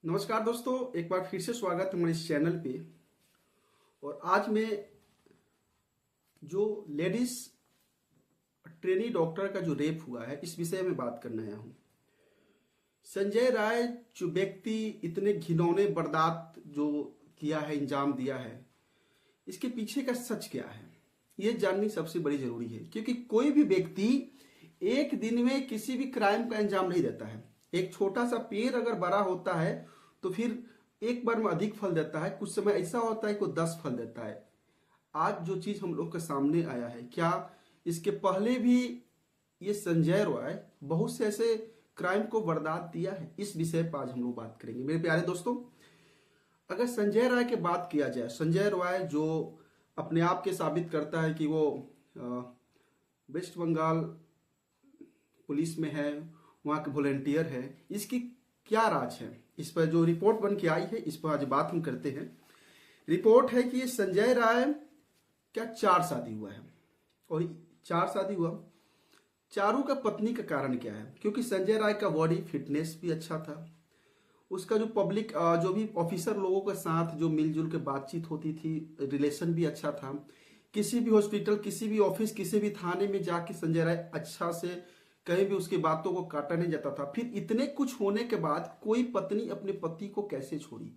नमस्कार दोस्तों, एक बार फिर से स्वागत है हमारे इस चैनल पे। और आज मैं जो लेडीज ट्रेनी डॉक्टर का जो रेप हुआ है इस विषय में बात करने आया हूँ। संजय राय जो व्यक्ति इतने घिनौने वारदात जो किया है, इंजाम दिया है, इसके पीछे का सच क्या है ये जाननी सबसे बड़ी जरूरी है। क्योंकि कोई भी व्यक्ति एक दिन में किसी भी क्राइम का अंजाम नहीं देता है। एक छोटा सा पेड़ अगर बड़ा होता है तो फिर एक बार में अधिक फल देता है, कुछ समय ऐसा होता है कि 10 फल देता है। आज जो चीज हम लोग के सामने आया है, क्या इसके पहले भी ये संजय रॉय बहुत से ऐसे क्राइम को वारदात दिया है? इस विषय पर आज हम लोग बात करेंगे मेरे प्यारे दोस्तों। अगर संजय राय की बात किया जाए, संजय रॉय जो अपने आप के साबित करता है कि वो वेस्ट बंगाल पुलिस में है, वहाँ के वॉलेंटियर है, इसकी क्या राज है? इस पर जो रिपोर्ट बन के आई है इस पर आज बात हम करते हैं। रिपोर्ट है कि ये संजय राय क्या 4 शादी हुआ है, और 4 शादी हुआ, चारों का पत्नी का कारण क्या है? क्योंकि संजय राय का बॉडी फिटनेस भी अच्छा था, उसका जो पब्लिक जो भी ऑफिसर लोगों के साथ जो मिलजुल के बातचीत होती थी, रिलेशन भी अच्छा था। किसी भी हॉस्पिटल, किसी भी ऑफिस, किसी भी थाने में जाके संजय राय अच्छा से कहीं भी उसकी बातों को काटा नहीं जाता था। फिर इतने कुछ होने के बाद कोई पत्नी अपने पति को कैसे छोड़ी?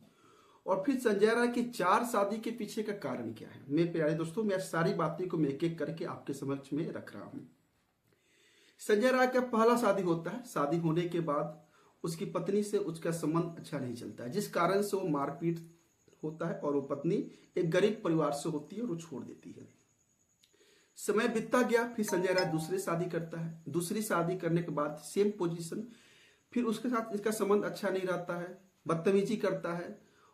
और फिर संजय राय की 4 शादी के पीछे का कारण क्या है? मेरे प्यारे दोस्तों, मैं सारी बातें को मैं एक एक करके आपके समक्ष में रख रहा हूं। संजय राय का पहला शादी होता है। शादी होने के बाद उसकी पत्नी से उसका संबंध अच्छा नहीं चलता है, जिस कारण से वो मारपीट होता है, और वो पत्नी एक गरीब परिवार से होती है और वो छोड़ देती है। समय बीतता गया, फिर संजय राय दूसरी शादी करता है। दूसरी शादी करने के बाद सेम पोजीशन, फिर उसके साथ इसका संबंध अच्छा नहीं रहता है, बदतमीजी करता है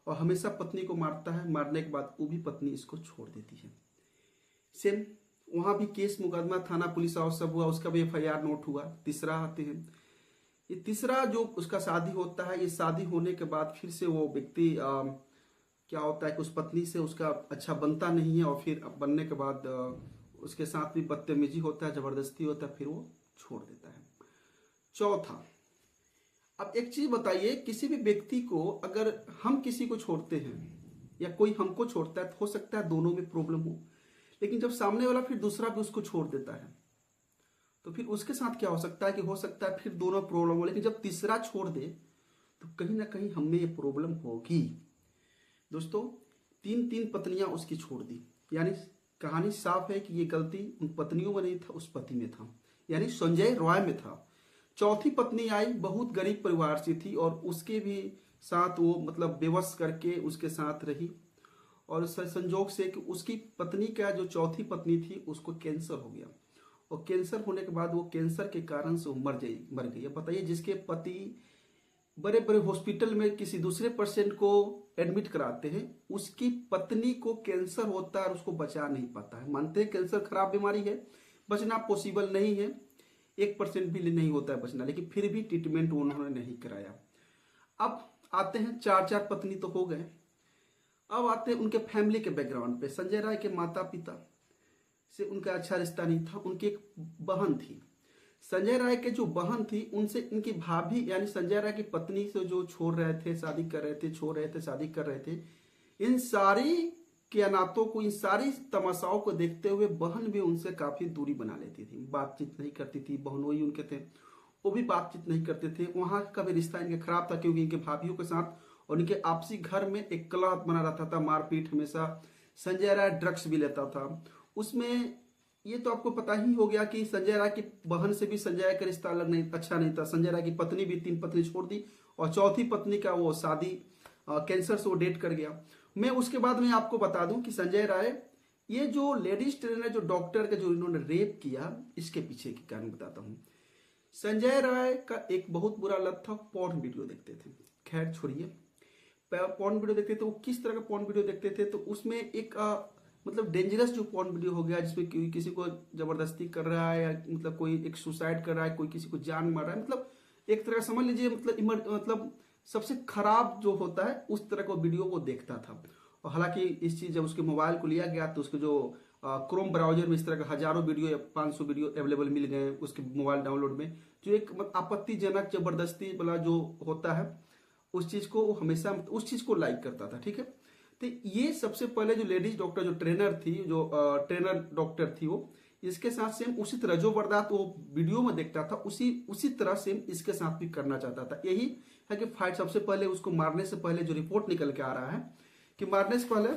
और हमेशा पत्नी को मारता है। मारने के बाद वो भी पत्नी इसको छोड़ देती है। सेम वहां भी केस मुकदमा, थाना पुलिस और सब हुआ, उसका भी FIR नोट हुआ। तीसरा आते हैं, ये तीसरा जो उसका शादी होता है, ये शादी होने के बाद फिर से वो व्यक्ति क्या होता है कि उस पत्नी से उसका अच्छा बनता नहीं है, और फिर बनने के बाद उसके साथ भी बदतमीजी होता है, जबरदस्ती होता है, फिर वो छोड़ देता है। चौथा, अब एक चीज बताइए, किसी भी व्यक्ति को अगर हम किसी को छोड़ते हैं या कोई हमको छोड़ता है तो हो सकता है दोनों में प्रॉब्लम हो, लेकिन जब सामने वाला फिर दूसरा भी उसको छोड़ देता है तो फिर उसके साथ क्या हो सकता है कि हो सकता है फिर दोनों प्रॉब्लम हो, लेकिन जब तीसरा छोड़ दे तो कहीं ना कहीं हमें ये प्रॉब्लम होगी। दोस्तों, 3 पत्नियां उसकी छोड़ दी, यानी कहानी साफ है कि ये गलती उन पत्नियों में नहीं था, उस पति में था, यानी संजय रॉय में था। चौथी पत्नी आई, बहुत गरीब परिवार से थी, और उसके भी साथ वो मतलब बेबस करके उसके साथ रही, और संजोग से कि उसकी पत्नी का जो चौथी पत्नी थी उसको कैंसर हो गया, और कैंसर होने के बाद वो कैंसर के कारण से मर गई। अब बताइए, जिसके पति बड़े बड़े हॉस्पिटल में किसी दूसरे पेशेंट को एडमिट कराते हैं, उसकी पत्नी को कैंसर होता है और उसको बचा नहीं पाता है। मानते हैं कैंसर खराब बीमारी है, बचना पॉसिबल नहीं है, 1% भी नहीं होता है बचना, लेकिन फिर भी ट्रीटमेंट उन्होंने नहीं कराया। अब आते हैं, 4 पत्नी तो हो गए। अब आते हैं उनके फैमिली के बैकग्राउंड पे। संजय राय के माता पिता से उनका अच्छा रिश्ता नहीं था। उनकी एक बहन थी, संजय राय के जो बहन थी उनसे इनकी भाभी यानी संजय राय की पत्नी से जो छोड़ रहे थे, शादी कर रहे थे, छोड़ रहे थे, शादी कर रहे थे, इन सारी के अनाथों को, इन सारी तमाशाओं को देखते हुए बहन भी उनसे काफी दूरी बना लेती थी, बातचीत नहीं करती थी। बहनोई उनके थे, वो भी बातचीत नहीं करते थे। वहां का भी रिश्ता इनके खराब था, क्योंकि इनके भाभीियों के साथ और इनके आपसी घर में एक कलह बना रहता था, मारपीट हमेशा। संजय राय ड्रग्स भी लेता था उसमें। ये तो आपको पता ही हो गया कि संजय राय की बहन से भी संजय का रिश्ता अलग नहीं, अच्छा नहीं था। संजय राय की पत्नी भी 3 पत्नी छोड़ दी, और चौथी पत्नी का वो शादी कैंसर से वो डेट कर गया। मैं उसके बाद में आपको बता दूं कि संजय राय, ये जो लेडीज ट्रेनर, जो डॉक्टर का जो इन्होंने रेप किया, इसके पीछे के कारण बताता हूँ। संजय राय का एक बहुत बुरा लत था, पॉर्न वीडियो देखते थे। खैर छोड़िए, पॉर्न वीडियो देखते थे। वो किस तरह का पॉर्न वीडियो देखते थे? तो उसमें एक मतलब डेंजरस जो पॉर्न वीडियो हो गया, जिसमें किसी को जबरदस्ती कर रहा है, या मतलब कोई एक सुसाइड कर रहा है, कोई किसी को जान मार रहा है, मतलब एक तरह समझ लीजिए, मतलब सबसे खराब जो होता है उस तरह का वीडियो वो देखता था। और हालांकि इस चीज जब उसके मोबाइल को लिया गया तो उसके जो क्रोम ब्राउजर में इस तरह का हजारों वीडियो या 500 वीडियो अवेलेबल मिल गए उसके मोबाइल डाउनलोड में, जो एक आपत्तिजनक जबरदस्ती वाला जो होता है, उस चीज को वो हमेशा उस चीज को लाइक करता था, ठीक है। तो ये सबसे पहले जो लेडीज डॉक्टर जो ट्रेनर थी, जो ट्रेनर डॉक्टर थी, वो इसके साथ सेम उसी तरह जो वारदात वो वीडियो में देखता था उसी तरह सेम इसके साथ भी करना चाहता था। यही है कि फाइट सबसे पहले उसको मारने से पहले जो रिपोर्ट निकल के आ रहा है कि मारने से पहले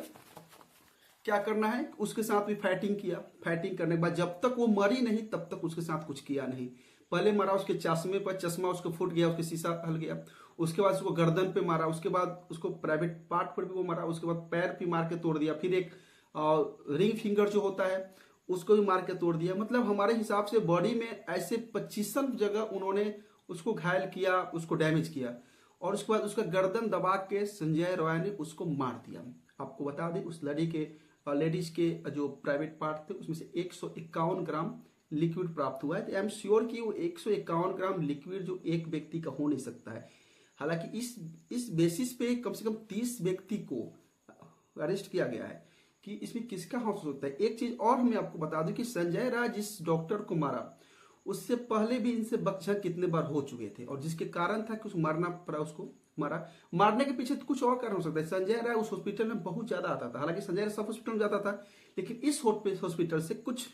क्या करना है, उसके साथ भी फाइटिंग किया। फाइटिंग करने के बाद जब तक वो मरी नहीं तब तक उसके साथ कुछ किया नहीं। पहले मारा उसके चश्मे पर, चश्मा उसको फूट गया, उसके शीशा हल गया। उसके बाद उसको गर्दन पे मारा, उसके बाद उसको प्राइवेट पार्ट पर भी वो मारा, उसके बाद पैर भी मार के तोड़ दिया। फिर एक रिंग फिंगर जो होता है उसको भी मार के तोड़ दिया। मतलब हमारे हिसाब से बॉडी में ऐसे 25 जगह उन्होंने उसको घायल किया, उसको डैमेज किया। और उसके बाद उसका गर्दन दबा के संजय रॉय ने उसको मार दिया। आपको बता दें उस लड़ी के लेडीज के जो प्राइवेट पार्ट थे उसमें से 151 ग्राम लिक्विड प्राप्त हुआ है। तो आई एम श्योर कि वो 151 ग्राम लिक्विड जो एक व्यक्ति का हो नहीं सकता है। हालांकि इस बेसिस पे कम से कम 30 व्यक्ति को अरेस्ट किया गया है कि इसमें किसका हाथ हो सकता है। एक चीज और मैं आपको बता दूं कि संजय राय जिस डॉक्टर को मारा उससे पहले भी इनसे बकझक कितने बार हो चुके थे, और जिसके कारण था कि उसको मारना पड़ा, उसको मारा। मारने के पीछे तो कुछ और कारण हो सकता है। संजय राय उस हॉस्पिटल में बहुत ज्यादा आता था, हालांकि संजय राय सब हॉस्पिटल में जाता था, लेकिन इस हॉस्पिटल से कुछ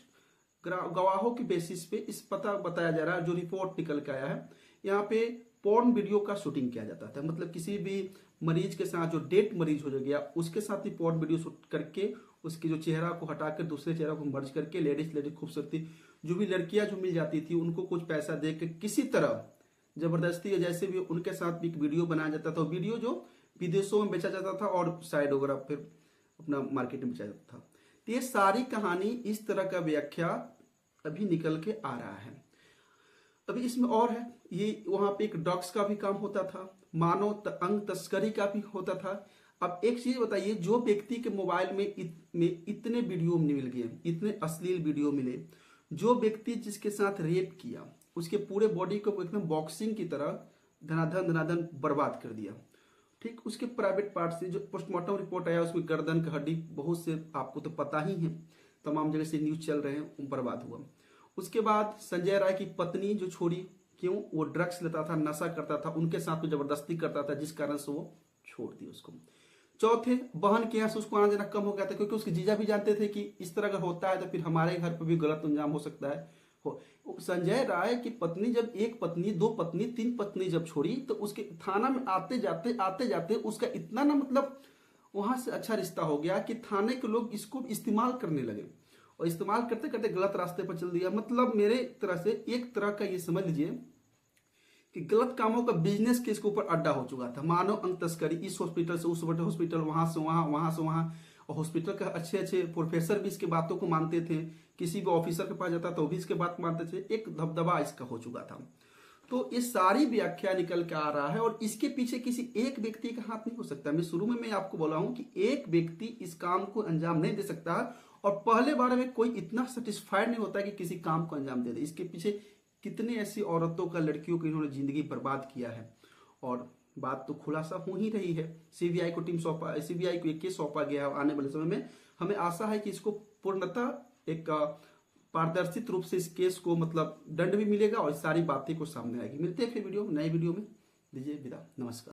गवाहों की बेसिस पे इस पता बताया जा रहा है, जो रिपोर्ट निकल के आया है, यहाँ पे पोर्न वीडियो का शूटिंग किया जाता था। मतलब किसी भी मरीज के साथ जो डेड मरीज हो गया उसके साथ ही पोर्न वीडियो शूट करके उसके जो चेहरा को हटाकर दूसरे चेहरा को मर्ज करके लेडीज खूबसूरती जो भी लड़कियां जो मिल जाती थी उनको कुछ पैसा दे के किसी तरह जबरदस्ती या जैसे भी उनके साथ भी एक वीडियो बनाया जाता था। वीडियो जो विदेशों में बेचा जाता था और साइड वगैरह फिर अपना मार्केट में बेचा जाता था। तो ये सारी कहानी इस तरह का व्याख्या अभी निकल के आ रहा है। अभी इसमें और है, ये वहां पे एक ड्रग्स का भी काम होता था, मानव अंग तस्करी का भी होता था। अब एक चीज बताइए, जो व्यक्ति के मोबाइल में इतने वीडियो मिल गए, इतने अश्लील वीडियो मिले, जो व्यक्ति जिसके साथ रेप किया उसके पूरे बॉडी को एकदम बॉक्सिंग की तरह धनाधन बर्बाद कर दिया, ठीक। उसके प्राइवेट पार्ट से जो पोस्टमार्टम रिपोर्ट आया उसमें गर्दन की हड्डी बहुत से आपको तो पता ही है, तमाम जगह से न्यूज चल रहे हैं, बर्बाद हुआ। उसके बाद संजय राय की पत्नी जो छोड़ी, क्यों, वो ड्रग्स लेता था, नशा करता था, उनके साथ में जबरदस्ती करता था, जिस कारण से वो छोड़ दी उसको। चौथे, बहन के यहाँ से उसको आना जाना कम हो गया था, क्योंकि उसके जीजा भी जानते थे कि इस तरह अगर होता है तो फिर हमारे घर पर भी गलत अंजाम हो सकता है। संजय राय की पत्नी जब एक पत्नी, दो पत्नी, तीन पत्नी जब छोड़ी तो उसके थाना में आते जाते उसका इतना ना मतलब वहां से अच्छा रिश्ता हो गया कि थाने के लोग इसको इस्तेमाल करने लगे, और इस्तेमाल करते करते गलत रास्ते पर चल दिया। मतलब मेरे तरह से एक तरह का ये समझ लीजिए कि गलत कामों का बिजनेस के इसके ऊपर अड्डा हो चुका था। मानव अंग तस्करी, इस हॉस्पिटल से उस हॉस्पिटल, वहां से वहां, वहां से वहां। और हॉस्पिटल के अच्छे अच्छे प्रोफेसर भी इसके बातों को मानते थे, किसी भी ऑफिसर के पास जाता तो भी इसके बात मानते थे। एक दबदबा इसका हो चुका था। तो ये सारी व्याख्या निकल के आ रहा है, और इसके पीछे किसी एक व्यक्ति का हाथ नहीं हो सकता। मैं शुरू में मैं आपको बोला हूं कि एक व्यक्ति इस काम को अंजाम नहीं दे सकता, और पहले बार में कोई इतना सेटिस्फाइड नहीं होता कि किसी काम को अंजाम दे दे। इसके पीछे कितने ऐसी औरतों का, लड़कियों की इन्होंने जिंदगी बर्बाद किया है, और बात तो खुलासा हो ही रही है। सीबीआई को सीबीआई को एक केस सौंपा गया है। आने वाले समय में हमें आशा है कि इसको पूर्णतः एक पारदर्शित रूप से इस केस को मतलब दंड भी मिलेगा, और सारी बातें को सामने आएगी। मिलते हैं फिर नए वीडियो में। दीजिए विदा, नमस्कार।